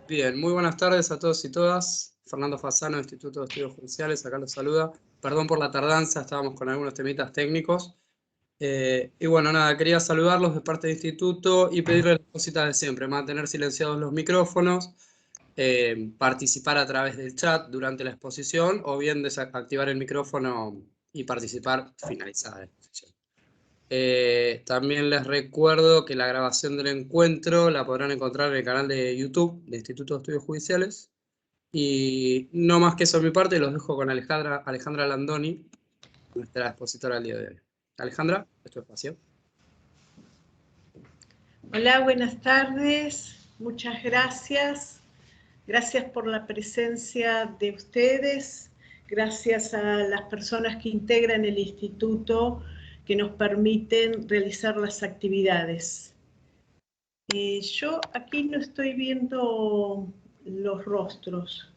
Bien, muy buenas tardes a todos y todas. Fernando Fasano, Instituto de Estudios Judiciales, acá los saluda. Perdón por la tardanza, estábamos con algunos temitas técnicos. Y bueno, nada, quería saludarlos de parte del Instituto y pedirles las cositas de siempre, mantener silenciados los micrófonos, participar a través del chat durante la exposición o bien desactivar el micrófono y participar finalizada la exposición. También les recuerdo que la grabación del encuentro la podrán encontrar en el canal de YouTube de Instituto de Estudios Judiciales. Y no más que eso de mi parte, los dejo con Alejandra Landoni, nuestra expositora del día de hoy. Alejandra, es tu espacio. Hola, buenas tardes. Muchas gracias. Gracias por la presencia de ustedes. Gracias a las personas que integran el instituto que nos permiten realizar las actividades. Yo aquí no estoy viendo los rostros.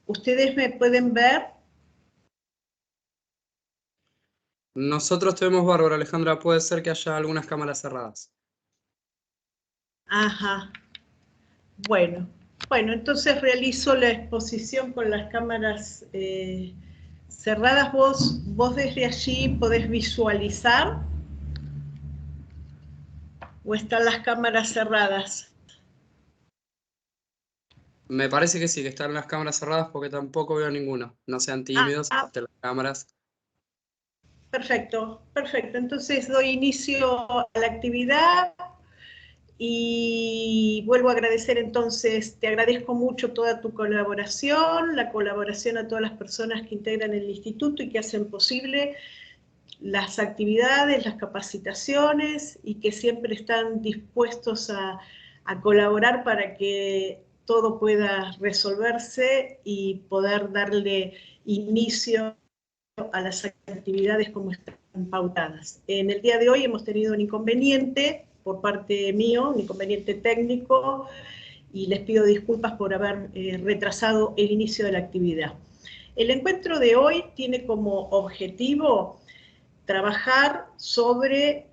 ¿Ustedes me pueden ver? Nosotros te vemos bárbaro, Alejandra. Puede ser que haya algunas cámaras cerradas. Ajá. Bueno, entonces realizo la exposición con las cámaras cerradas. ¿Vos desde allí podés visualizar? ¿O están las cámaras cerradas? Me parece que sí, que están las cámaras cerradas porque tampoco veo ninguno. No sean tímidos, ajusten las cámaras. Perfecto. Entonces doy inicio a la actividad y vuelvo a agradecer entonces, te agradezco mucho toda tu colaboración, la colaboración a todas las personas que integran el instituto y que hacen posible las actividades, las capacitaciones y que siempre están dispuestos a colaborar para que todo pueda resolverse y poder darle inicio a las actividades como están pautadas. En el día de hoy hemos tenido un inconveniente por parte mío, un inconveniente técnico, y les pido disculpas por haber retrasado el inicio de la actividad. El encuentro de hoy tiene como objetivo trabajar sobre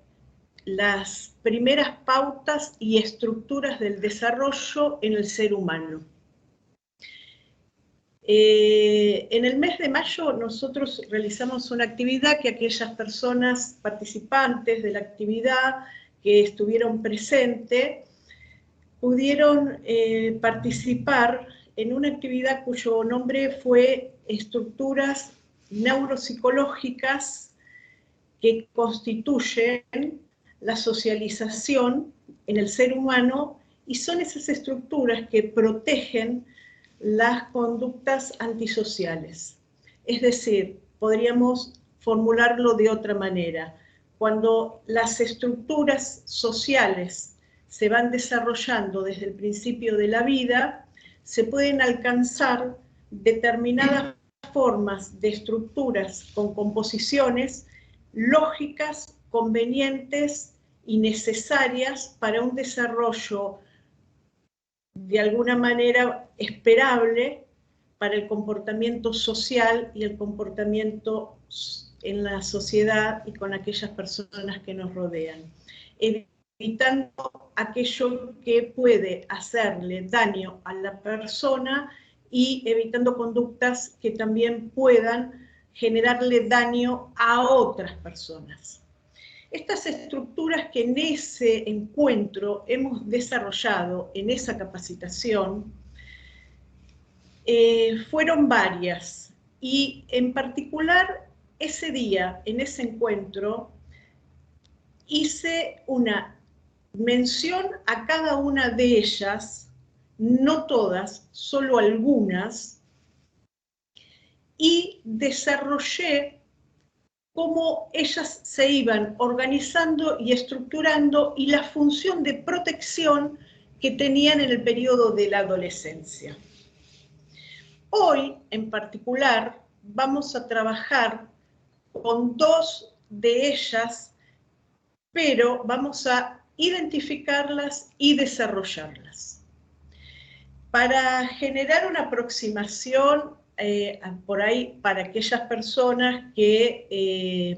las primeras pautas y estructuras del desarrollo en el ser humano. En el mes de mayo nosotros realizamos una actividad que aquellas personas participantes de la actividad que estuvieron presentes pudieron participar en una actividad cuyo nombre fue Estructuras Neuropsicológicas que constituyen la socialización en el ser humano y son esas estructuras que protegen las conductas antisociales. Es decir, podríamos formularlo de otra manera. Cuando las estructuras sociales se van desarrollando desde el principio de la vida, se pueden alcanzar determinadas formas de estructuras con composiciones lógicas, convenientes y necesarias para un desarrollo de alguna manera esperable para el comportamiento social y el comportamiento en la sociedad y con aquellas personas que nos rodean, evitando aquello que puede hacerle daño a la persona y evitando conductas que también puedan generarle daño a otras personas. Estas estructuras que en ese encuentro hemos desarrollado, en esa capacitación, fueron varias. Y en particular, ese día, en ese encuentro, hice una mención a cada una de ellas, no todas, solo algunas, y desarrollé cómo ellas se iban organizando y estructurando y la función de protección que tenían en el periodo de la adolescencia. Hoy, en particular, vamos a trabajar con dos de ellas, pero vamos a identificarlas y desarrollarlas. Para generar una aproximación por ahí para aquellas personas que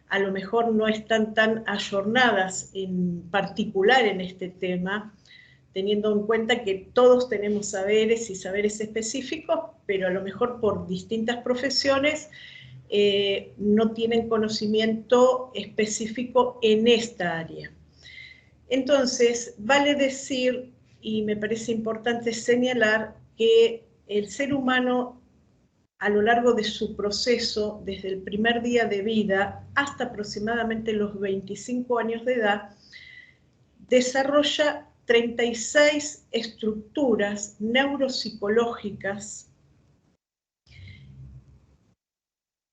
a lo mejor no están tan ayornadas en particular en este tema, teniendo en cuenta que todos tenemos saberes y saberes específicos, pero a lo mejor por distintas profesiones no tienen conocimiento específico en esta área. Entonces, vale decir, y me parece importante señalar, que el ser humano a lo largo de su proceso, desde el primer día de vida hasta aproximadamente los 25 años de edad, desarrolla 36 estructuras neuropsicológicas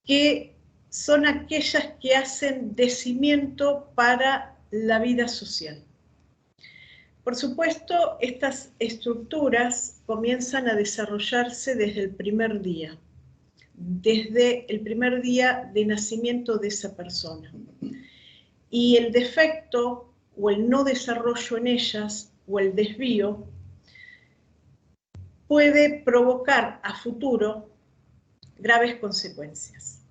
que son aquellas que hacen de cimiento para la vida social. Por supuesto, estas estructuras comienzan a desarrollarse desde el primer día de nacimiento de esa persona. Y el defecto o el no desarrollo en ellas o el desvío puede provocar a futuro graves consecuencias.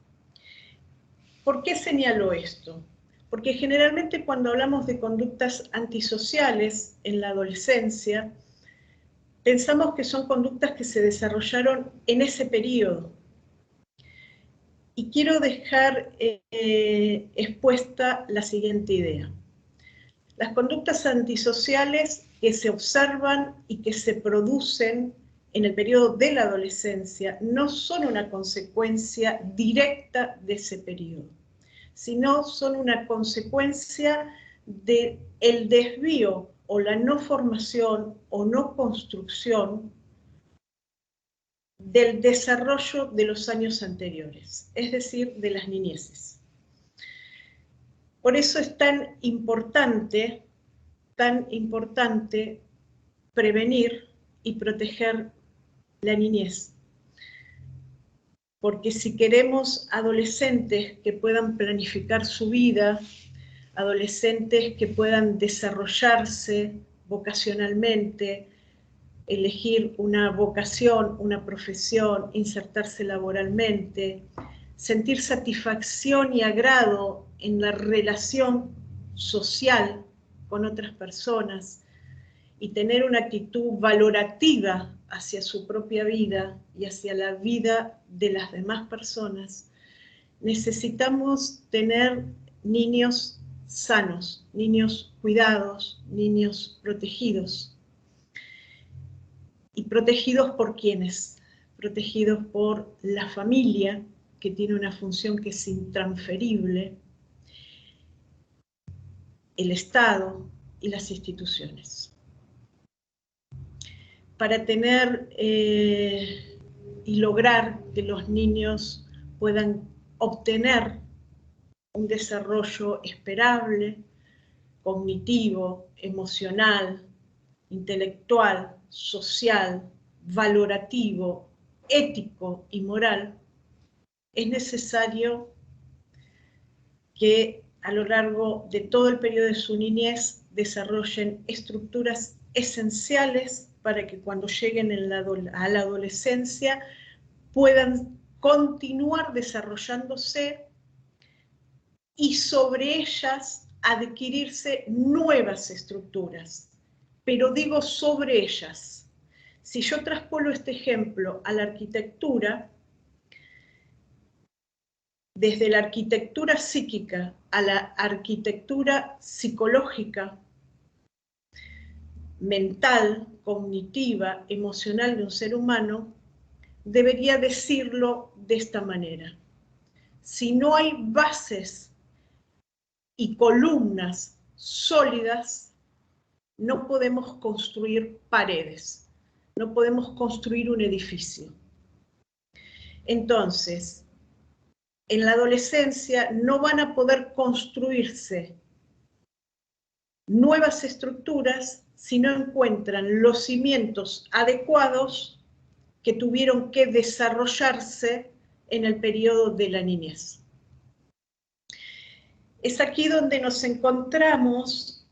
¿Por qué señalo esto? Porque generalmente cuando hablamos de conductas antisociales en la adolescencia, pensamos que son conductas que se desarrollaron en ese periodo. Y quiero dejar expuesta la siguiente idea. Las conductas antisociales que se observan y que se producen en el periodo de la adolescencia no son una consecuencia directa de ese periodo, sino son una consecuencia del desvío o la no formación o no construcción del desarrollo de los años anteriores, es decir, de las niñeces. Por eso es tan importante prevenir y proteger la niñez. Porque si queremos adolescentes que puedan planificar su vida, adolescentes que puedan desarrollarse vocacionalmente, elegir una vocación, una profesión, insertarse laboralmente, sentir satisfacción y agrado en la relación social con otras personas y tener una actitud valorativa hacia su propia vida y hacia la vida de las demás personas, necesitamos tener niños sanos, niños cuidados, niños protegidos. ¿Y protegidos por quiénes? Protegidos por la familia, que tiene una función que es intransferible, el Estado y las instituciones. Para tener y lograr que los niños puedan obtener un desarrollo esperable, cognitivo, emocional, intelectual, social, valorativo, ético y moral, es necesario que a lo largo de todo el periodo de su niñez desarrollen estructuras esenciales para que cuando lleguen a la adolescencia puedan continuar desarrollándose y sobre ellas adquirirse nuevas estructuras. Pero digo sobre ellas. Si yo traspolo este ejemplo a la arquitectura, desde la arquitectura psíquica a la arquitectura psicológica, mental, cognitiva, emocional de un ser humano, debería decirlo de esta manera. Si no hay bases y columnas sólidas, no podemos construir paredes, no podemos construir un edificio. Entonces, en la adolescencia no van a poder construirse nuevas estructuras si no encuentran los cimientos adecuados que tuvieron que desarrollarse en el periodo de la niñez. Es aquí donde nos encontramos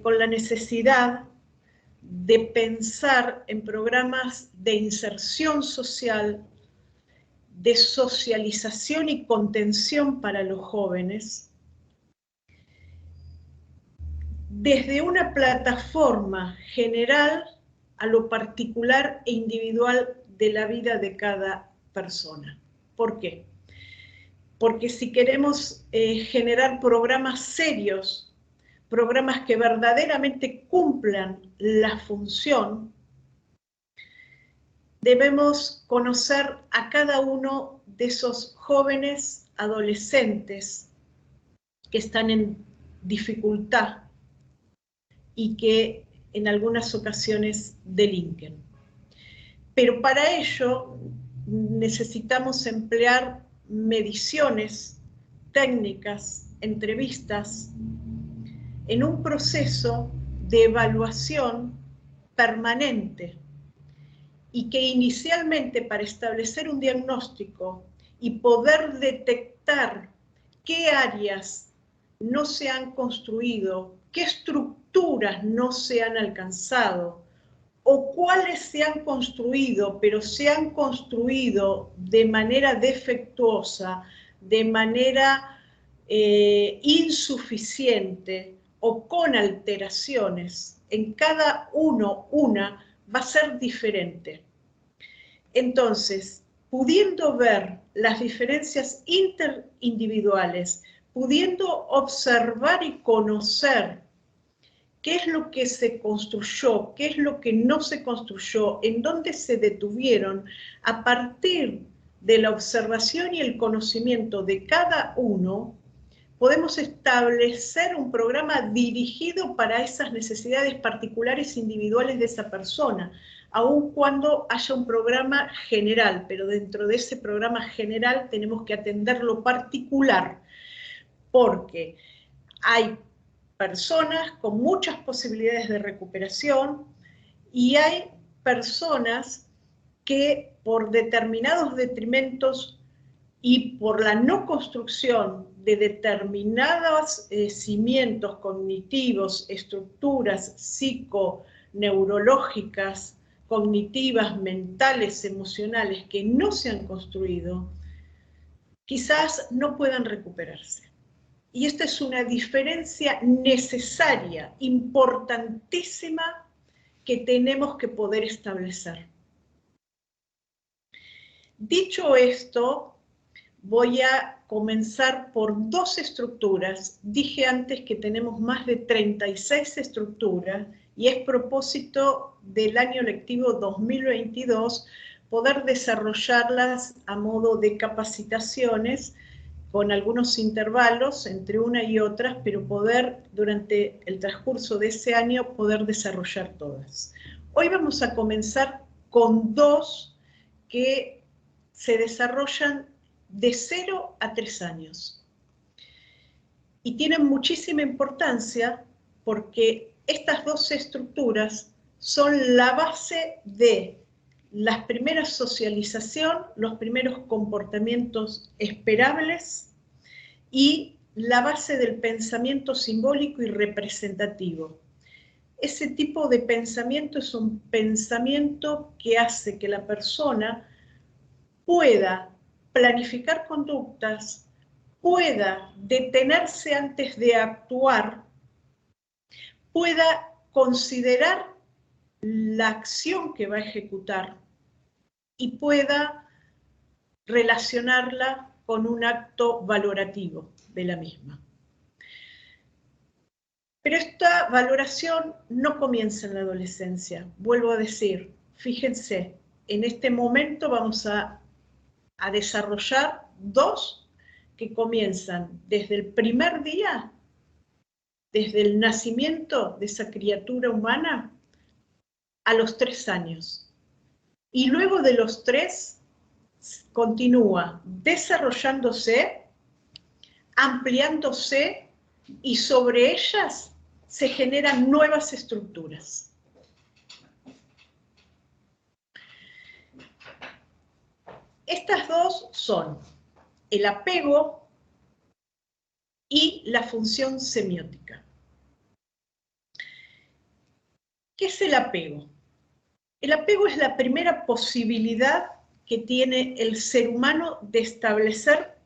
con la necesidad de pensar en programas de inserción social, de socialización y contención para los jóvenes, desde una plataforma general a lo particular e individual de la vida de cada persona. ¿Por qué? Porque si queremos generar programas serios, programas que verdaderamente cumplan la función, debemos conocer a cada uno de esos jóvenes adolescentes que están en dificultad y que en algunas ocasiones delinquen. Pero para ello necesitamos emplear mediciones, técnicas, entrevistas, en un proceso de evaluación permanente y que inicialmente, para establecer un diagnóstico y poder detectar qué áreas no se han construido, qué estructuras no se han alcanzado, o cuáles se han construido, pero se han construido de manera defectuosa, de manera insuficiente o con alteraciones. En cada una va a ser diferente. Entonces, pudiendo ver las diferencias interindividuales, pudiendo observar y conocer qué es lo que se construyó, qué es lo que no se construyó, en dónde se detuvieron, a partir de la observación y el conocimiento de cada uno, podemos establecer un programa dirigido para esas necesidades particulares individuales de esa persona, aun cuando haya un programa general, pero dentro de ese programa general tenemos que atender lo particular, porque hay personas con muchas posibilidades de recuperación y hay personas que por determinados detrimentos y por la no construcción de determinados cimientos cognitivos, estructuras psiconeurológicas, cognitivas, mentales, emocionales, que no se han construido, quizás no puedan recuperarse. Y esta es una diferencia necesaria, importantísima, que tenemos que poder establecer. Dicho esto, voy a comenzar por dos estructuras. Dije antes que tenemos más de 36 estructuras y es propósito del año lectivo 2022 poder desarrollarlas a modo de capacitaciones con algunos intervalos entre una y otras, pero poder durante el transcurso de ese año poder desarrollar todas. Hoy vamos a comenzar con dos que se desarrollan de 0 a 3 años. Y tienen muchísima importancia porque estas dos estructuras son la base de la primera socialización, los primeros comportamientos esperables y la base del pensamiento simbólico y representativo. Ese tipo de pensamiento es un pensamiento que hace que la persona pueda planificar conductas, pueda detenerse antes de actuar, pueda considerar la acción que va a ejecutar y pueda relacionarla con un acto valorativo de la misma. Pero esta valoración no comienza en la adolescencia. Vuelvo a decir, fíjense, en este momento vamos a desarrollar dos que comienzan desde el primer día, desde el nacimiento de esa criatura humana, a los 3 años. Y luego de los 3 continúa desarrollándose, ampliándose y sobre ellas se generan nuevas estructuras. Estas dos son el apego y la función semiótica. ¿Qué es el apego? El apego es la primera posibilidad que tiene el ser humano de establecer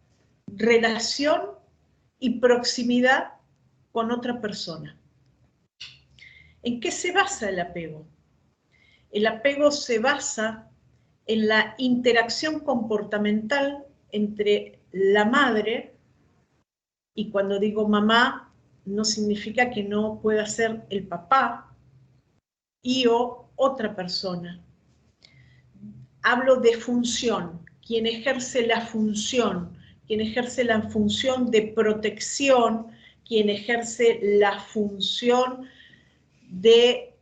relación y proximidad con otra persona. ¿En qué se basa el apego? El apego se basa en la interacción comportamental entre la madre, y cuando digo mamá, no significa que no pueda ser el papá y o otra persona. Hablo de función, quien ejerce la función de protección, quien ejerce la función de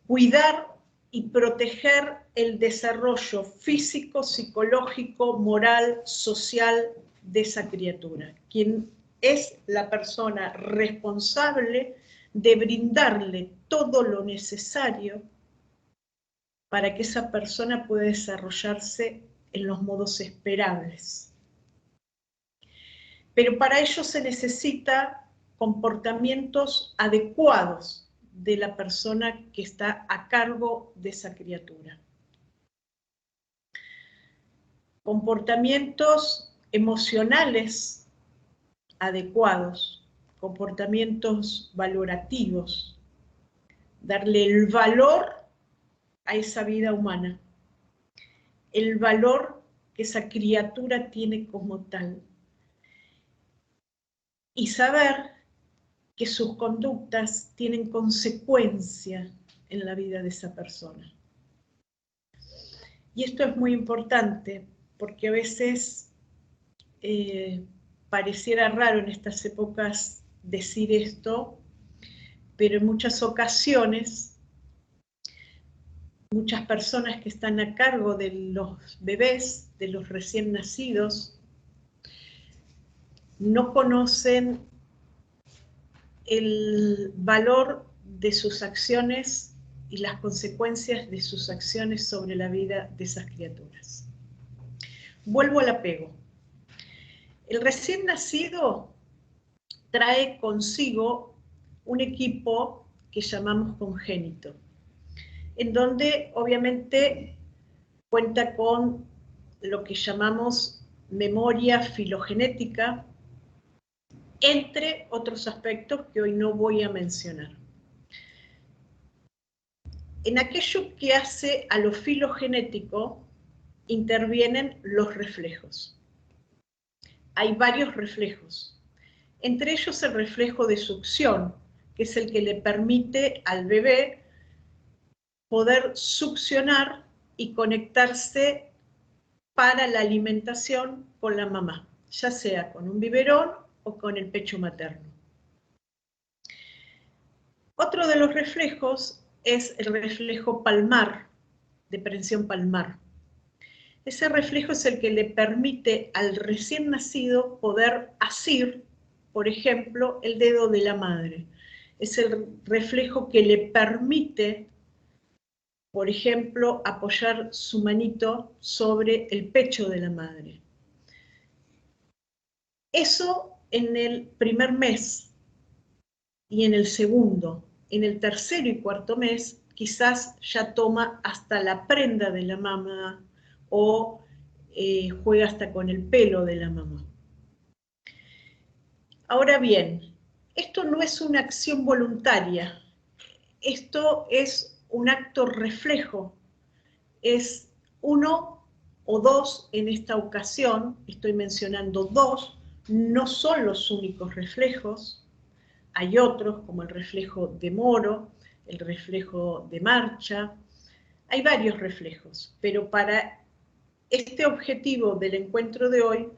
cuidar y proteger el desarrollo físico, psicológico, moral, social de esa criatura. Quien es la persona responsable de brindarle todo lo necesario para que esa persona pueda desarrollarse en los modos esperables. Pero para ello se necesita comportamientos adecuados de la persona que está a cargo de esa criatura. Comportamientos emocionales adecuados, comportamientos valorativos, darle el valor a esa vida humana, el valor que esa criatura tiene como tal, y saber que sus conductas tienen consecuencia en la vida de esa persona. Y esto es muy importante porque a veces pareciera raro en estas épocas decir esto, pero en muchas ocasiones, muchas personas que están a cargo de los bebés, de los recién nacidos, no conocen el valor de sus acciones y las consecuencias de sus acciones sobre la vida de esas criaturas. Vuelvo al apego. El recién nacido trae consigo un equipo que llamamos congénito, en donde obviamente cuenta con lo que llamamos memoria filogenética, entre otros aspectos que hoy no voy a mencionar. En aquello que hace a lo filogenético intervienen los reflejos. Hay varios reflejos, entre ellos el reflejo de succión, que es el que le permite al bebé poder succionar y conectarse para la alimentación con la mamá, ya sea con un biberón o con el pecho materno. Otro de los reflejos es el reflejo palmar, de prensión palmar. Ese reflejo es el que le permite al recién nacido poder asir, por ejemplo, el dedo de la madre. Es el reflejo que le permite, por ejemplo, apoyar su manito sobre el pecho de la madre. Eso en el primer mes y en el segundo. En el tercero y cuarto mes quizás ya toma hasta la prenda de la mamá o juega hasta con el pelo de la mamá. Ahora bien, esto no es una acción voluntaria, esto es un acto reflejo, es uno o dos en esta ocasión, estoy mencionando dos, no son los únicos reflejos, hay otros como el reflejo de Moro, el reflejo de Marcha, hay varios reflejos, pero para este objetivo del encuentro de hoy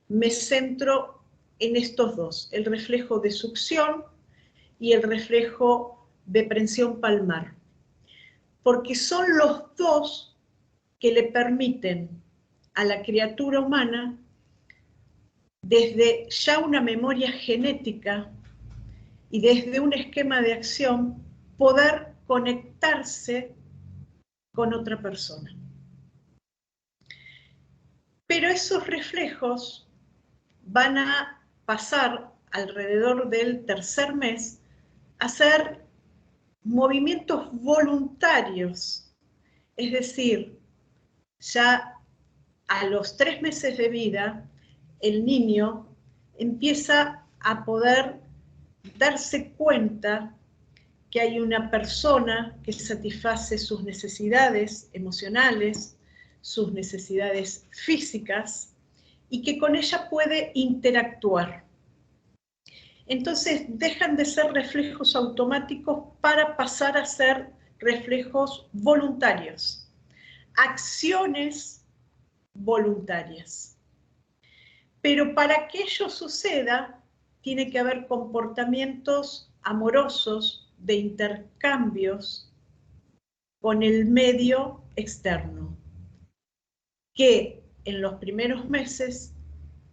me centro en estos dos, el reflejo de succión y el reflejo de prensión palmar, porque son los dos que le permiten a la criatura humana, desde ya una memoria genética y desde un esquema de acción, poder conectarse con otra persona. Pero esos reflejos van a pasar alrededor del tercer mes a ser movimientos voluntarios, es decir, ya a los 3 meses de vida, el niño empieza a poder darse cuenta que hay una persona que satisface sus necesidades emocionales, sus necesidades físicas, y que con ella puede interactuar. Entonces dejan de ser reflejos automáticos para pasar a ser reflejos voluntarios, acciones voluntarias. Pero para que ello suceda, tiene que haber comportamientos amorosos de intercambios con el medio externo, que en los primeros meses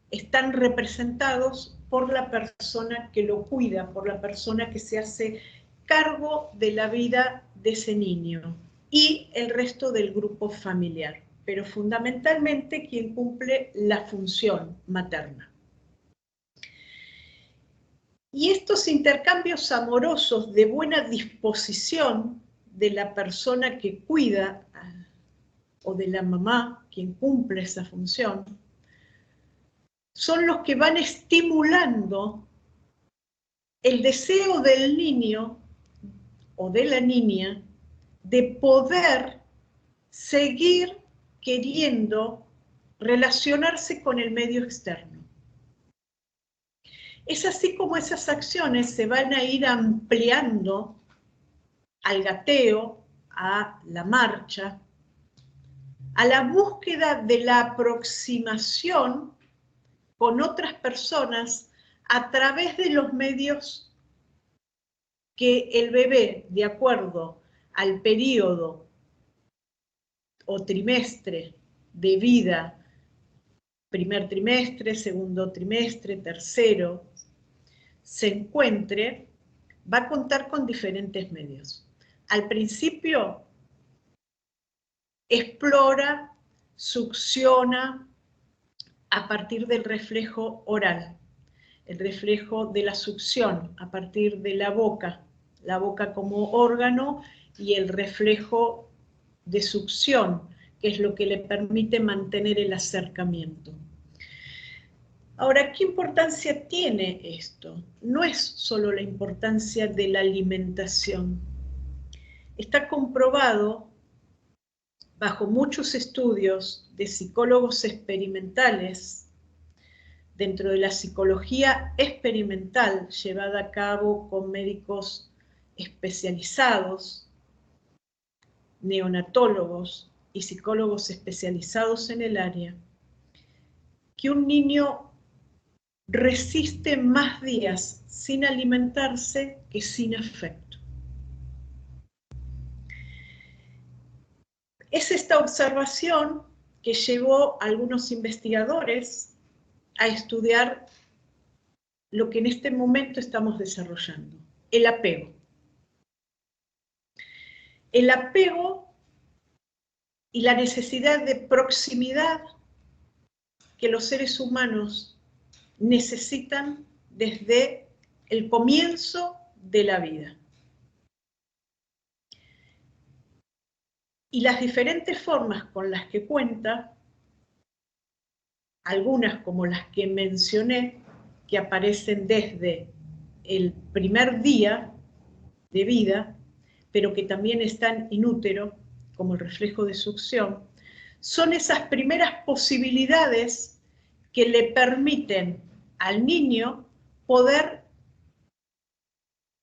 están representados por la persona que lo cuida, por la persona que se hace cargo de la vida de ese niño y el resto del grupo familiar, pero fundamentalmente quien cumple la función materna. Y estos intercambios amorosos de buena disposición de la persona que cuida o de la mamá, quien cumple esa función, son los que van estimulando el deseo del niño o de la niña de poder seguir queriendo relacionarse con el medio externo. Es así como esas acciones se van a ir ampliando al gateo, a la marcha, a la búsqueda de la aproximación con otras personas a través de los medios que el bebé, de acuerdo al periodo o trimestre de vida, primer trimestre, segundo trimestre, tercero, se encuentre, va a contar con diferentes medios. Al principio, explora, succiona a partir del reflejo oral, el reflejo de la succión a partir de la boca como órgano y el reflejo de succión, que es lo que le permite mantener el acercamiento. Ahora, ¿qué importancia tiene esto? No es solo la importancia de la alimentación. Está comprobado, bajo muchos estudios de psicólogos experimentales, dentro de la psicología experimental llevada a cabo con médicos especializados, neonatólogos y psicólogos especializados en el área, que un niño resiste más días sin alimentarse que sin afecto. Es esta observación que llevó a algunos investigadores a estudiar lo que en este momento estamos desarrollando, el apego. El apego y la necesidad de proximidad que los seres humanos necesitan desde el comienzo de la vida. Y las diferentes formas con las que cuenta, algunas como las que mencioné, que aparecen desde el primer día de vida, pero que también están in útero, como el reflejo de succión, son esas primeras posibilidades que le permiten al niño poder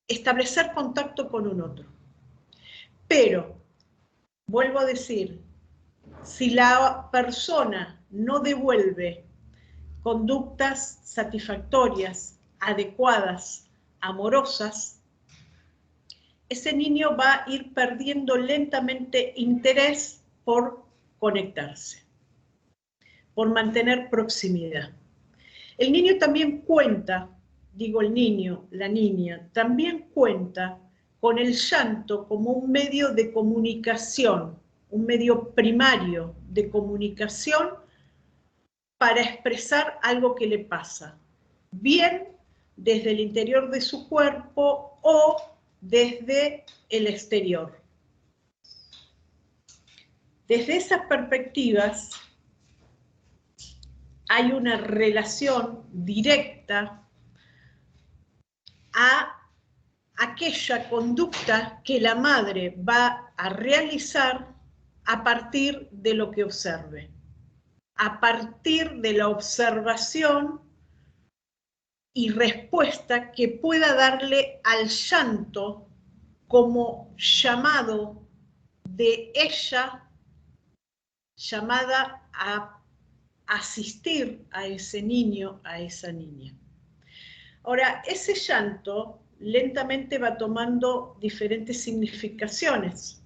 establecer contacto con un otro. Pero, vuelvo a decir, si la persona no devuelve conductas satisfactorias, adecuadas, amorosas, ese niño va a ir perdiendo lentamente interés por conectarse, por mantener proximidad. El niño también cuenta, digo el niño, la niña, también cuenta con el llanto como un medio de comunicación, un medio primario de comunicación para expresar algo que le pasa, bien desde el interior de su cuerpo o desde el exterior. Desde esas perspectivas hay una relación directa a aquella conducta que la madre va a realizar a partir de lo que observe, a partir de la observación y respuesta que pueda darle al llanto como llamado de ella, llamada a asistir a ese niño, a esa niña. Ahora, ese llanto lentamente va tomando diferentes significaciones.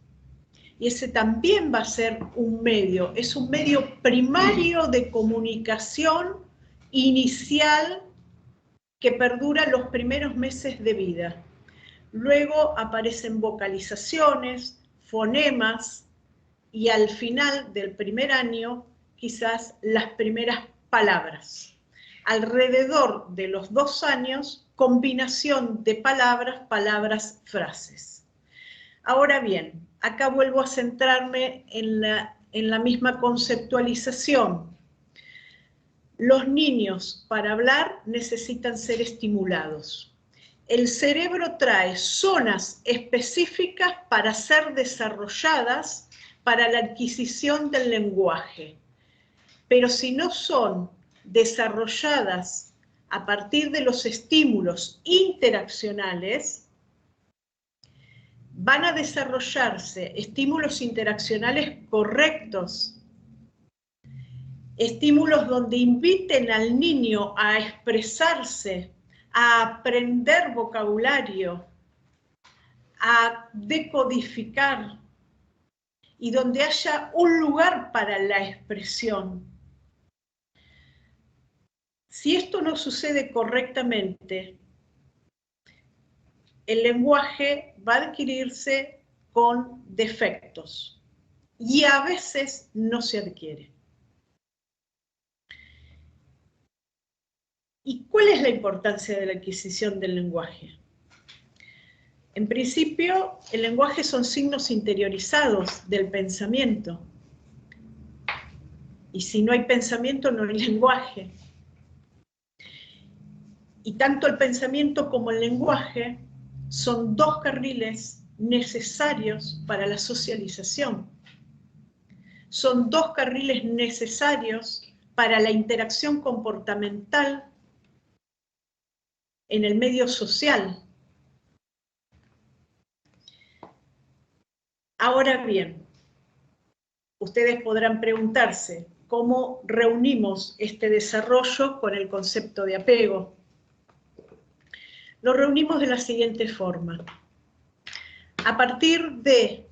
Y ese también va a ser un medio, es un medio primario de comunicación inicial que perdura los primeros meses de vida. Luego aparecen vocalizaciones, fonemas, y al final del primer año, quizás las primeras palabras. Alrededor de los 2 años, combinación de palabras, palabras, frases. Ahora bien, acá vuelvo a centrarme en la misma conceptualización. Los niños, para hablar, necesitan ser estimulados. El cerebro trae zonas específicas para ser desarrolladas para la adquisición del lenguaje. Pero si no son desarrolladas a partir de los estímulos interaccionales, van a desarrollarse estímulos interaccionales correctos, estímulos donde inviten al niño a expresarse, a aprender vocabulario, a decodificar, y donde haya un lugar para la expresión. Si esto no sucede correctamente, el lenguaje va a adquirirse con defectos y a veces no se adquiere. ¿Y cuál es la importancia de la adquisición del lenguaje? En principio, el lenguaje son signos interiorizados del pensamiento. Y si no hay pensamiento, no hay lenguaje. Y tanto el pensamiento como el lenguaje son 2 carriles necesarios para la socialización. Son 2 carriles necesarios para la interacción comportamental en el medio social. Ahora bien, ustedes podrán preguntarse, ¿cómo reunimos este desarrollo con el concepto de apego? Lo reunimos de la siguiente forma. A partir de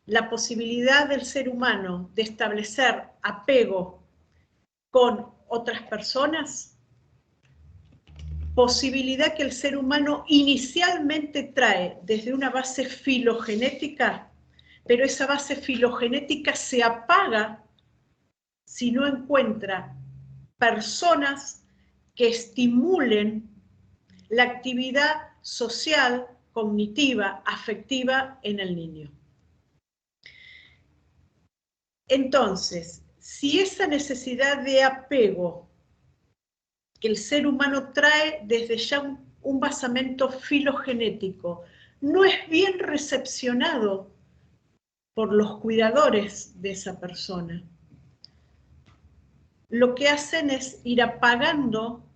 la posibilidad del ser humano de establecer apego con otras personas, posibilidad que el ser humano inicialmente trae desde una base filogenética, pero esa base filogenética se apaga si no encuentra personas que estimulen la actividad social, cognitiva, afectiva en el niño. Entonces, si esa necesidad de apego que el ser humano trae desde ya un basamento filogenético no es bien recepcionado por los cuidadores de esa persona, lo que hacen es ir apagando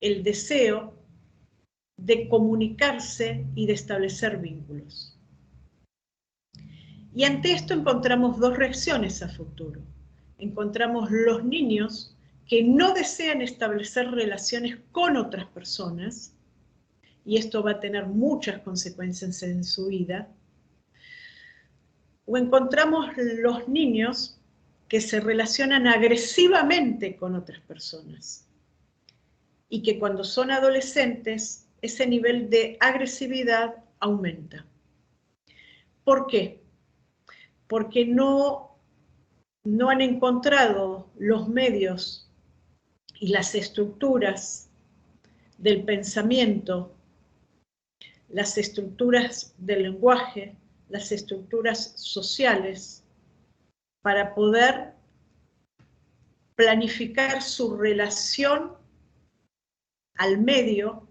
el deseo de comunicarse y de establecer vínculos. Y ante esto encontramos 2 reacciones a futuro. Encontramos los niños que no desean establecer relaciones con otras personas, y esto va a tener muchas consecuencias en su vida. O encontramos los niños que se relacionan agresivamente con otras personas, y que cuando son adolescentes, ese nivel de agresividad aumenta. ¿Por qué? Porque no han encontrado los medios y las estructuras del pensamiento, las estructuras del lenguaje, las estructuras sociales, para poder planificar su relación al medio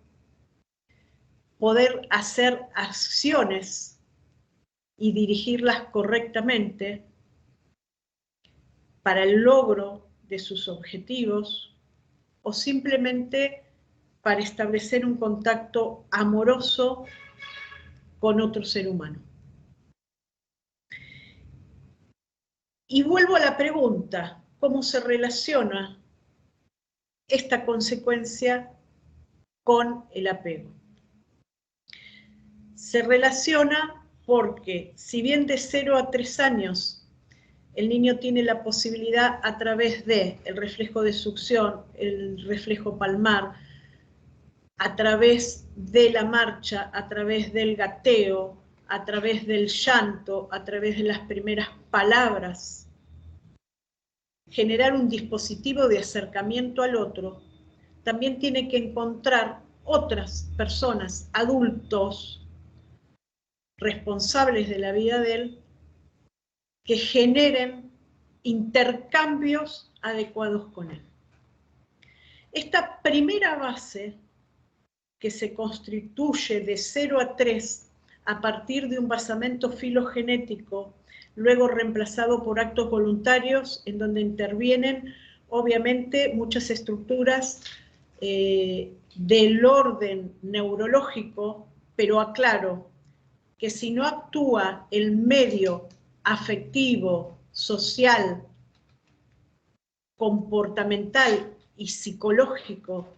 poder hacer acciones y dirigirlas correctamente para el logro de sus objetivos, o simplemente para establecer un contacto amoroso con otro ser humano. Y vuelvo a la pregunta, ¿cómo se relaciona esta consecuencia con el apego? Se relaciona porque, si bien de 0 a 3 años el niño tiene la posibilidad, a través del reflejo de succión, el reflejo palmar, a través de la marcha, a través del gateo, a través del llanto, a través de las primeras palabras, generar un dispositivo de acercamiento al otro, también tiene que encontrar otras personas, adultos, responsables de la vida de él, que generen intercambios adecuados con él. Esta primera base, que se constituye de 0 a 3 a partir de un basamento filogenético, luego reemplazado por actos voluntarios, en donde intervienen obviamente muchas estructuras del orden neurológico, pero aclaro que si no actúa el medio afectivo, social, comportamental y psicológico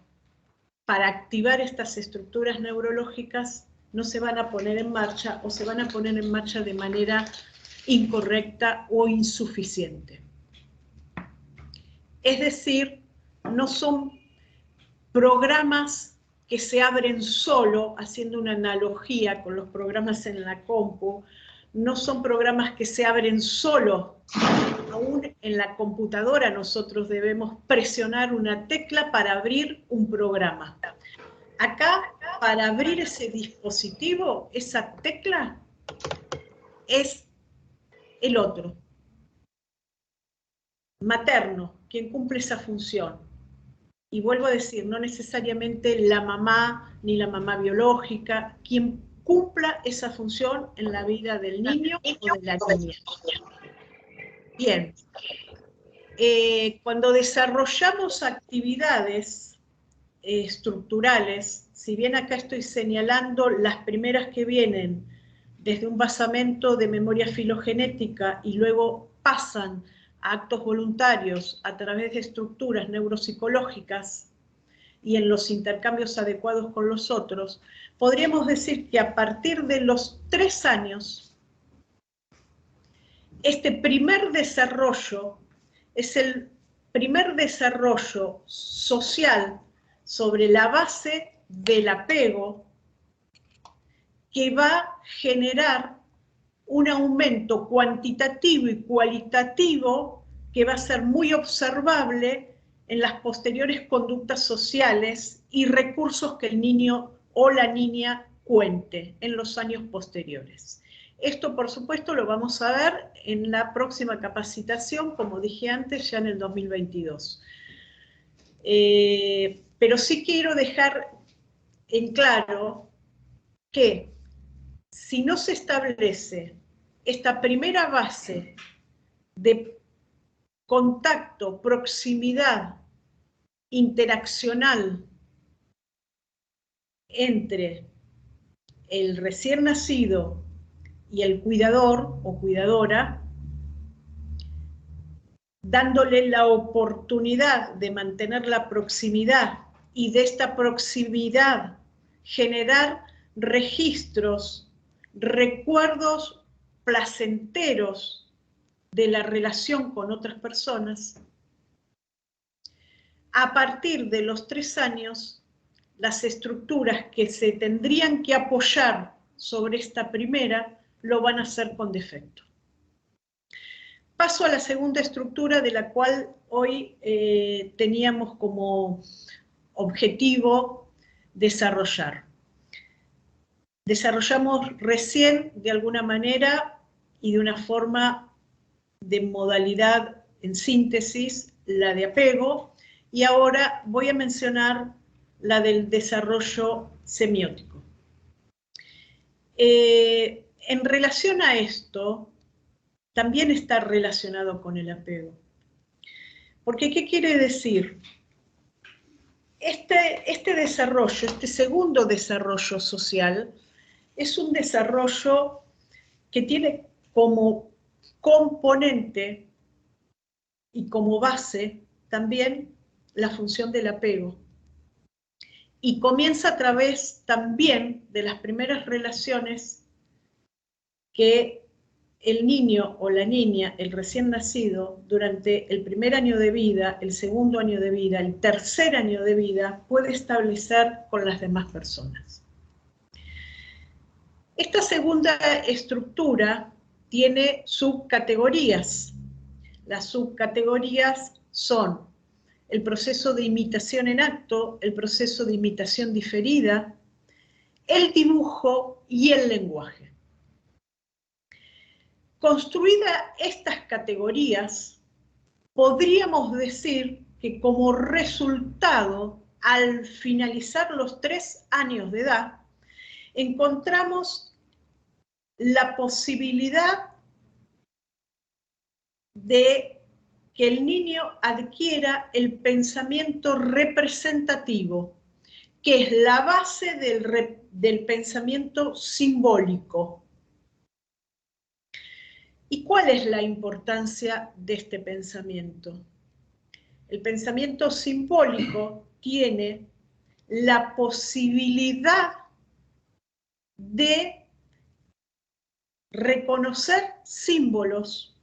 para activar estas estructuras neurológicas, no se van a poner en marcha o se van a poner en marcha de manera incorrecta o insuficiente. Es decir, no son programas que se abren solo, haciendo una analogía con los programas en la compu, no son programas que se abren solo. Aún en la computadora nosotros debemos presionar una tecla para abrir un programa. Acá, para abrir ese dispositivo, esa tecla, es el otro, materno, quien cumple esa función. Y vuelvo a decir, no necesariamente la mamá ni la mamá biológica, quien cumpla esa función en la vida del niño o de la niña. Bien, cuando desarrollamos actividades estructurales, si bien acá estoy señalando las primeras que vienen desde un basamento de memoria filogenética y luego pasan a actos voluntarios a través de estructuras neuropsicológicas y en los intercambios adecuados con los otros, podríamos decir que a partir de los 3 años, este primer desarrollo es el primer desarrollo social sobre la base del apego, que va a generar un aumento cuantitativo y cualitativo que va a ser muy observable en las posteriores conductas sociales y recursos que el niño o la niña cuente en los años posteriores. Esto, por supuesto, lo vamos a ver en la próxima capacitación, como dije antes, ya en el 2022. Pero sí quiero dejar en claro que si no se establece esta primera base de contacto, proximidad, interaccional entre el recién nacido y el cuidador o cuidadora, dándole la oportunidad de mantener la proximidad y de esta proximidad generar registros, recuerdos placenteros de la relación con otras personas. A partir de los 3 años, las estructuras que se tendrían que apoyar sobre esta primera lo van a hacer con defecto. Paso a la segunda estructura, de la cual hoy teníamos como objetivo desarrollar. Desarrollamos recién, de alguna manera y de una forma de modalidad en síntesis, la de apego, y ahora voy a mencionar la del desarrollo semiótico. En relación a esto, también está relacionado con el apego. Porque, ¿qué quiere decir? Este desarrollo, este segundo desarrollo social, es un desarrollo que tiene como componente y como base también la función del apego. Y comienza a través también de las primeras relaciones que el niño o la niña, el recién nacido, durante el primer año de vida, el segundo año de vida, el tercer año de vida, puede establecer con las demás personas. Esta segunda estructura tiene subcategorías. Las subcategorías son el proceso de imitación en acto, el proceso de imitación diferida, el dibujo y el lenguaje. Construidas estas categorías, podríamos decir que como resultado, al finalizar los 3 años de edad, encontramos la posibilidad de que el niño adquiera el pensamiento representativo, que es la base del pensamiento simbólico. ¿Y cuál es la importancia de este pensamiento? El pensamiento simbólico tiene la posibilidad de reconocer símbolos,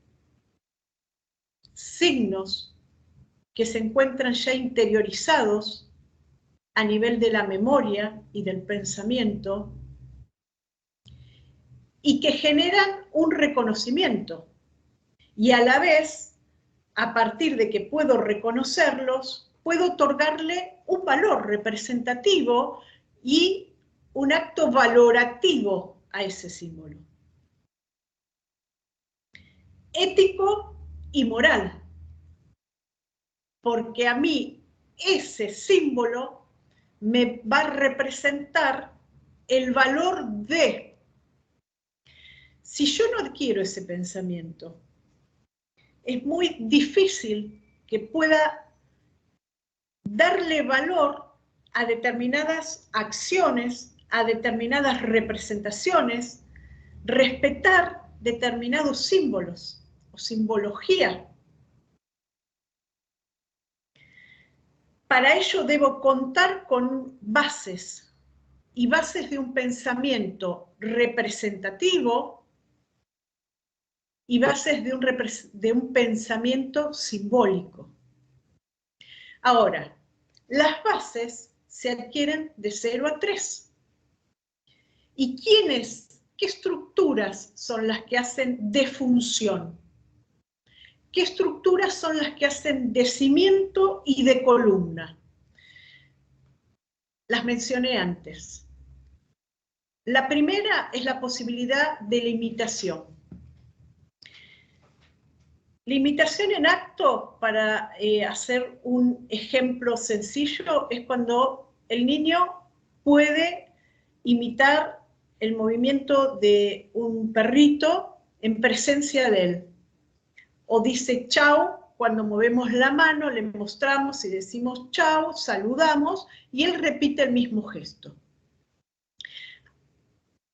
signos que se encuentran ya interiorizados a nivel de la memoria y del pensamiento y que generan un reconocimiento. Y a la vez, a partir de que puedo reconocerlos, puedo otorgarle un valor representativo y un acto valorativo a ese símbolo. Ético y moral, porque a mí ese símbolo me va a representar el valor de. Si yo no adquiero ese pensamiento, es muy difícil que pueda darle valor a determinadas acciones, a determinadas representaciones, respetar determinados símbolos o simbología. Para ello debo contar con bases, y bases de un pensamiento representativo y bases de un pensamiento simbólico. Ahora, las bases se adquieren de 0 a 3. ¿Y qué estructuras son las que hacen de función? ¿Qué estructuras son las que hacen de cimiento y de columna? Las mencioné antes. La primera es la posibilidad de la imitación. La imitación en acto, para hacer un ejemplo sencillo, es cuando el niño puede imitar el movimiento de un perrito en presencia de él. O dice chau, cuando movemos la mano, le mostramos y decimos chau, saludamos, y él repite el mismo gesto.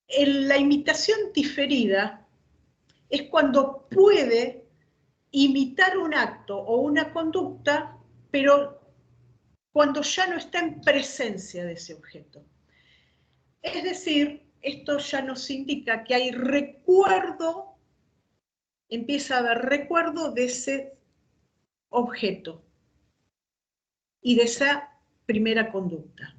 La imitación diferida es cuando puede imitar un acto o una conducta, pero cuando ya no está en presencia de ese objeto. Es decir, esto ya nos indica que hay recuerdo, empieza a haber recuerdo de ese objeto y de esa primera conducta.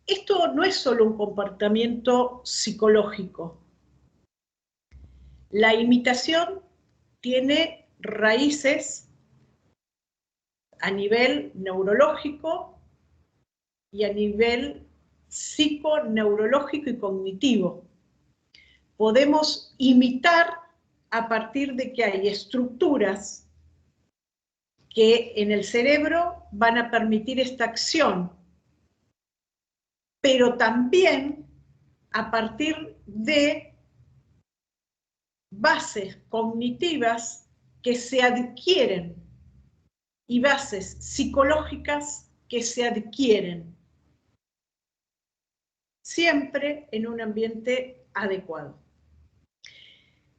Esto no es solo un comportamiento psicológico. La imitación tiene raíces a nivel neurológico y a nivel psiconeurológico y cognitivo. Podemos imitar a partir de que hay estructuras que en el cerebro van a permitir esta acción pero también a partir de bases cognitivas que se adquieren y bases psicológicas que se adquieren, siempre en un ambiente adecuado.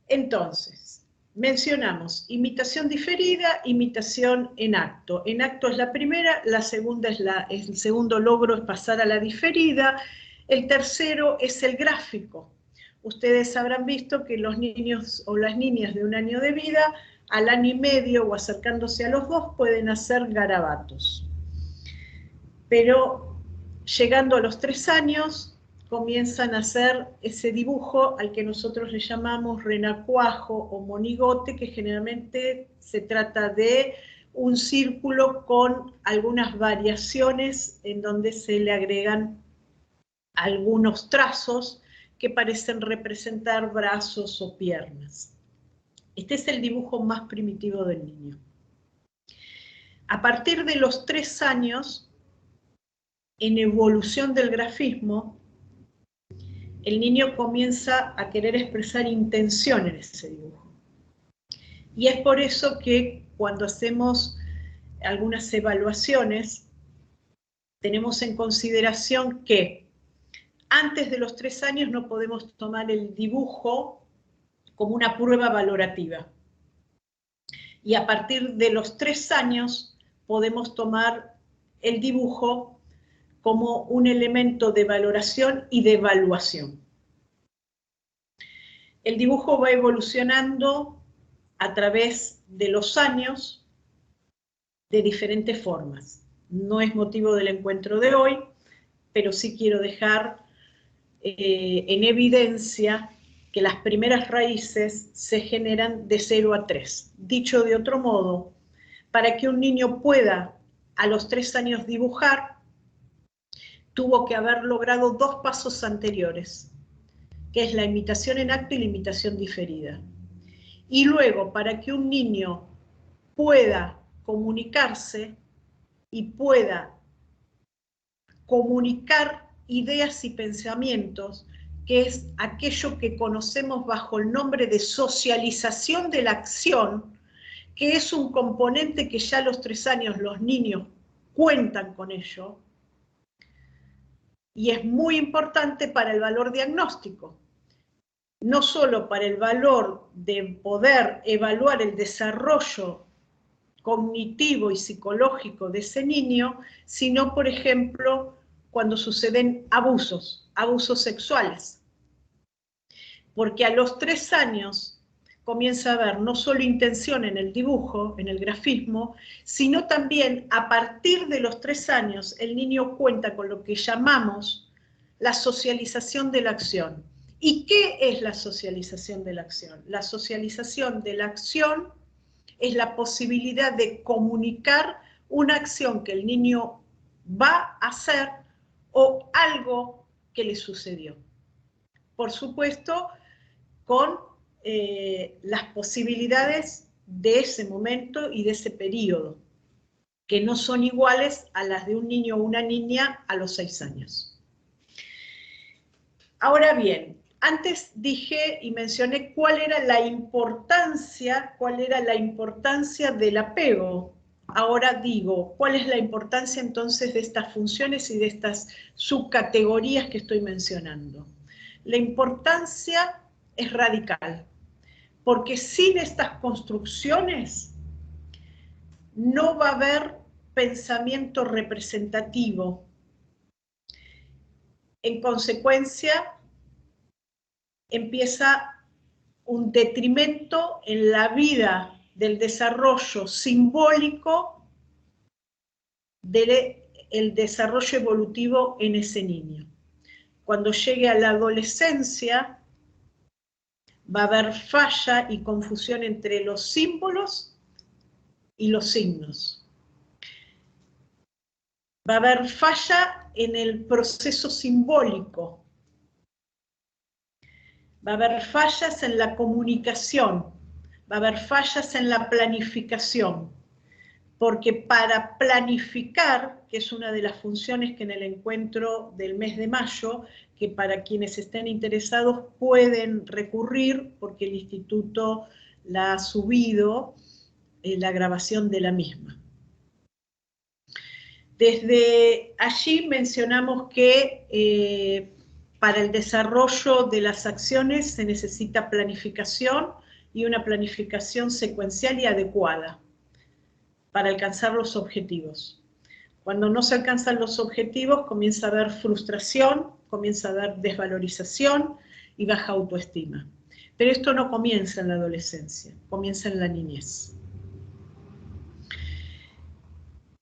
Entonces, mencionamos imitación diferida, imitación en acto. En acto es la primera, la segunda es el segundo logro es pasar a la diferida, el tercero es el gráfico. Ustedes habrán visto que los niños o las niñas de 1 año de vida, al año y medio o acercándose a los 2, pueden hacer garabatos. Pero llegando a los 3 años, comienzan a hacer ese dibujo al que nosotros le llamamos renacuajo o monigote, que generalmente se trata de un círculo con algunas variaciones en donde se le agregan algunos trazos que parecen representar brazos o piernas. Este es el dibujo más primitivo del niño. A partir de los 3 años, en evolución del grafismo, el niño comienza a querer expresar intención en ese dibujo. Y es por eso que cuando hacemos algunas evaluaciones, tenemos en consideración que antes de los 3 años no podemos tomar el dibujo como una prueba valorativa. Y a partir de los 3 años podemos tomar el dibujo como un elemento de valoración y de evaluación. El dibujo va evolucionando a través de los años de diferentes formas. No es motivo del encuentro de hoy, pero sí quiero dejar en evidencia que las primeras raíces se generan de 0 a 3. Dicho de otro modo, para que un niño pueda a los 3 años dibujar, tuvo que haber logrado 2 pasos anteriores, que es la imitación en acto y la imitación diferida. Y luego, para que un niño pueda comunicarse y pueda comunicar ideas y pensamientos, que es aquello que conocemos bajo el nombre de socialización de la acción, que es un componente que ya a los 3 años los niños cuentan con ello, y es muy importante para el valor diagnóstico, no solo para el valor de poder evaluar el desarrollo cognitivo y psicológico de ese niño, sino, por ejemplo, cuando suceden abusos sexuales. Porque a los 3 años comienza a haber no solo intención en el dibujo, en el grafismo, sino también a partir de los 3 años el niño cuenta con lo que llamamos la socialización de la acción. ¿Y qué es la socialización de la acción? La socialización de la acción es la posibilidad de comunicar una acción que el niño va a hacer o algo que le sucedió. Por supuesto, con las posibilidades de ese momento y de ese periodo, que no son iguales a las de un niño o una niña a los 6 años. Ahora bien, antes dije y mencioné cuál era la importancia del apego. Ahora digo, ¿cuál es la importancia entonces de estas funciones y de estas subcategorías que estoy mencionando? La importancia es radical, porque sin estas construcciones no va a haber pensamiento representativo. En consecuencia, empieza un detrimento en la vida del desarrollo simbólico del desarrollo evolutivo en ese niño. Cuando llegue a la adolescencia, va a haber falla y confusión entre los símbolos y los signos. Va a haber falla en el proceso simbólico. Va a haber fallas en la comunicación. Va a haber fallas en la planificación. porque para planificar, que es una de las funciones que en el encuentro del mes de mayo, que para quienes estén interesados pueden recurrir, porque el instituto la ha subido, la grabación de la misma. Desde allí mencionamos que para el desarrollo de las acciones se necesita planificación y una planificación secuencial y adecuada para alcanzar los objetivos. Cuando no se alcanzan los objetivos comienza a haber frustración, comienza a haber desvalorización y baja autoestima. Pero esto no comienza en la adolescencia, comienza en la niñez.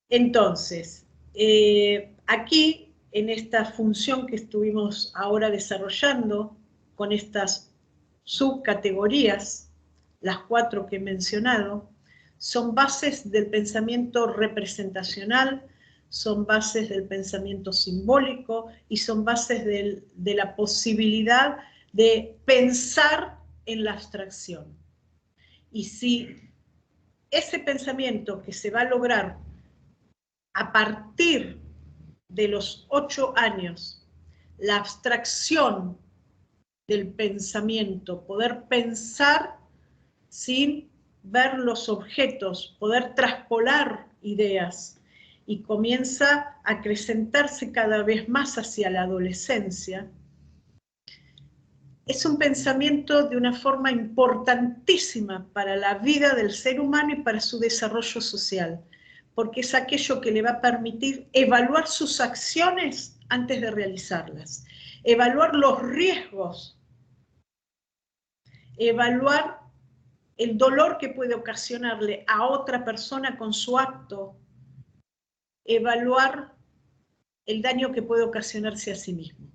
Entonces, aquí, en esta función que estuvimos ahora desarrollando, con estas subcategorías, las 4 que he mencionado, son bases del pensamiento representacional, son bases del pensamiento simbólico y son bases de la posibilidad de pensar en la abstracción. Y si ese pensamiento que se va a lograr a partir de los 8 años, la abstracción del pensamiento, poder pensar sin ver los objetos, poder traspolar ideas, y comienza a acrecentarse cada vez más hacia la adolescencia, es un pensamiento de una forma importantísima para la vida del ser humano y para su desarrollo social, porque es aquello que le va a permitir evaluar sus acciones antes de realizarlas, evaluar los riesgos, evaluar el dolor que puede ocasionarle a otra persona con su acto, evaluar el daño que puede ocasionarse a sí mismo.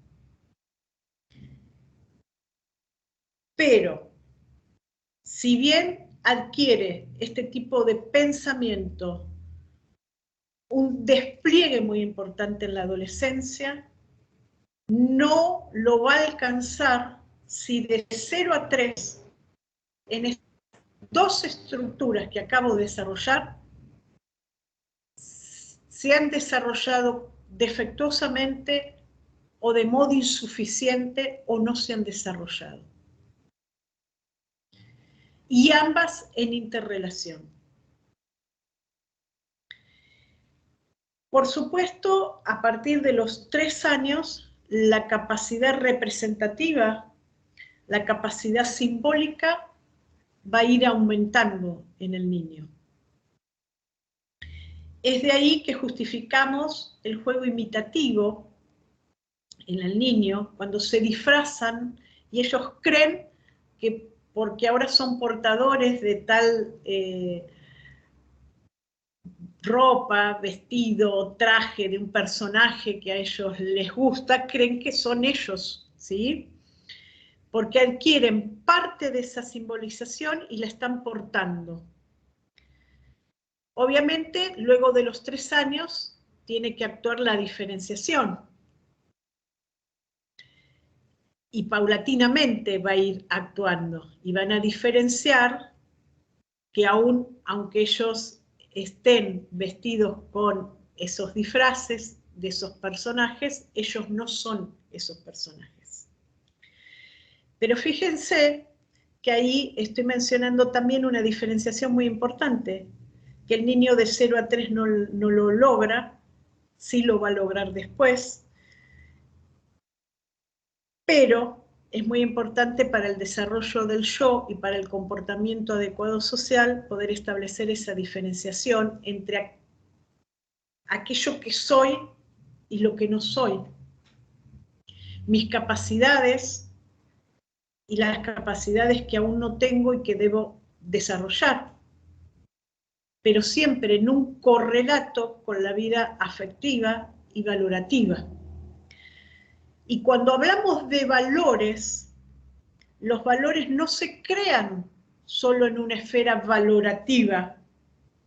Pero, si bien adquiere este tipo de pensamiento un despliegue muy importante en la adolescencia, no lo va a alcanzar si de 0 a 3, en estas 2 estructuras que acabo de desarrollar, se han desarrollado defectuosamente o de modo insuficiente o no se han desarrollado. Y ambas en interrelación. Por supuesto, a partir de los 3 años, la capacidad representativa, la capacidad simbólica, va a ir aumentando en el niño. Es de ahí que justificamos el juego imitativo en el niño, cuando se disfrazan y ellos creen que porque ahora son portadores de tal ropa, vestido, traje de un personaje que a ellos les gusta, creen que son ellos, ¿sí? Porque adquieren parte de esa simbolización y la están portando. Obviamente, luego de los 3 años, tiene que actuar la diferenciación. Y paulatinamente va a ir actuando. Y van a diferenciar que aunque ellos estén vestidos con esos disfraces de esos personajes, ellos no son esos personajes. Pero fíjense que ahí estoy mencionando también una diferenciación muy importante, que el niño de 0 a 3 no lo logra, sí lo va a lograr después, pero es muy importante para el desarrollo del yo y para el comportamiento adecuado social poder establecer esa diferenciación entre aquello que soy y lo que no soy, mis capacidades y las capacidades que aún no tengo y que debo desarrollar, pero siempre en un correlato con la vida afectiva y valorativa. Y cuando hablamos de valores, los valores no se crean solo en una esfera valorativa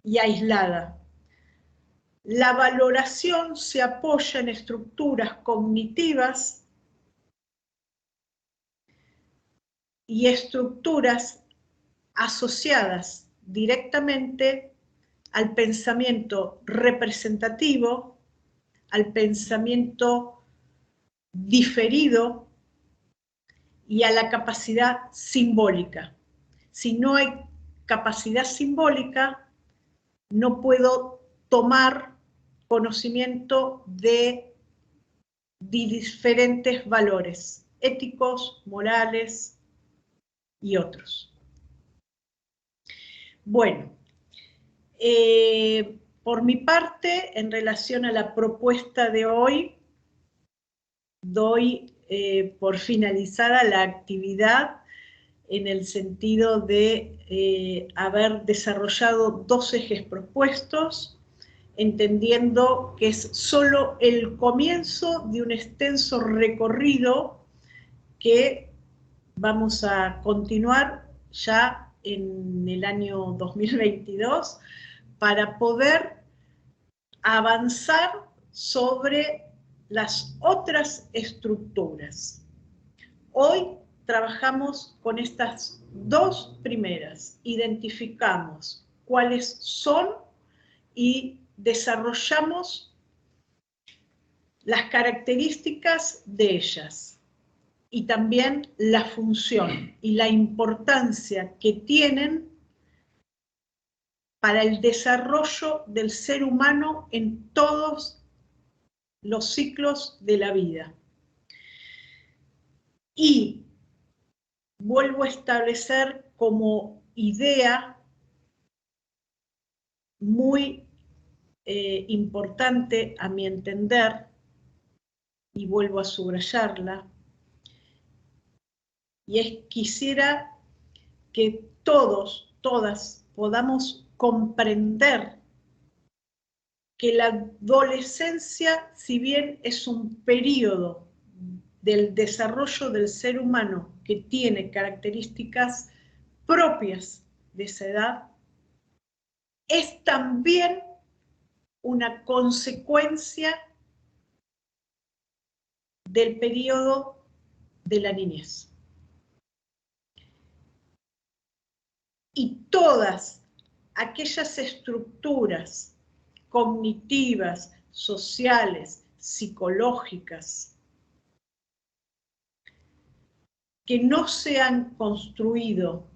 y aislada. La valoración se apoya en estructuras cognitivas y estructuras asociadas directamente al pensamiento representativo, al pensamiento diferido y a la capacidad simbólica. Si no hay capacidad simbólica, no puedo tomar conocimiento de diferentes valores éticos, morales y otros. Bueno, por mi parte, en relación a la propuesta de hoy, doy por finalizada la actividad en el sentido de haber desarrollado 2 ejes propuestos, entendiendo que es solo el comienzo de un extenso recorrido que vamos a continuar ya en el año 2022 para poder avanzar sobre las otras estructuras. Hoy trabajamos con estas 2 primeras, identificamos cuáles son y desarrollamos las características de ellas y también la función y la importancia que tienen para el desarrollo del ser humano en todos los ciclos de la vida. Y vuelvo a establecer como idea muy importante a mi entender, y vuelvo a subrayarla, y es quisiera que todos, todas, podamos comprender que la adolescencia, si bien es un periodo del desarrollo del ser humano que tiene características propias de esa edad, es también una consecuencia del periodo de la niñez. Y todas aquellas estructuras cognitivas, sociales, psicológicas, que no se han construido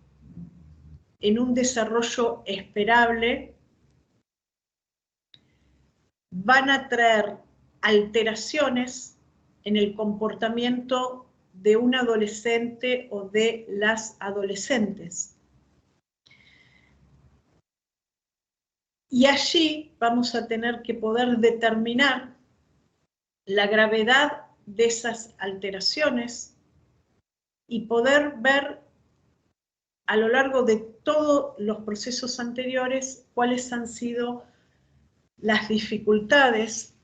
en un desarrollo esperable, van a traer alteraciones en el comportamiento de un adolescente o de las adolescentes. Y allí vamos a tener que poder determinar la gravedad de esas alteraciones y poder ver a lo largo de todos los procesos anteriores cuáles han sido las dificultades,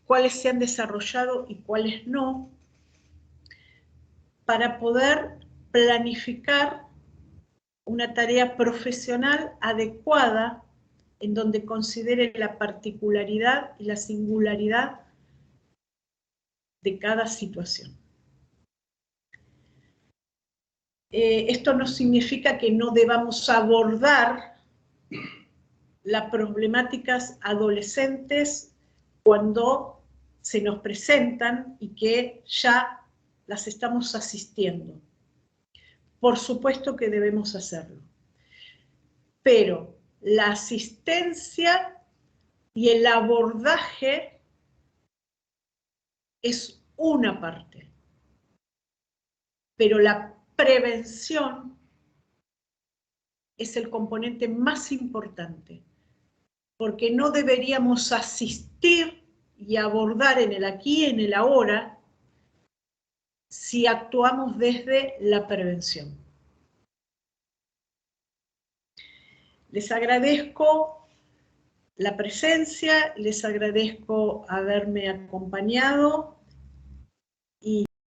cuáles se han desarrollado y cuáles no, para poder planificar una tarea profesional adecuada en donde considere la particularidad y la singularidad de cada situación. Esto no significa que no debamos abordar las problemáticas adolescentes cuando se nos presentan y que ya las estamos asistiendo. Por supuesto que debemos hacerlo. Pero la asistencia y el abordaje es una parte. Pero la prevención es el componente más importante, porque no deberíamos asistir y abordar en el aquí y en el ahora si actuamos desde la prevención. Les agradezco la presencia, les agradezco haberme acompañado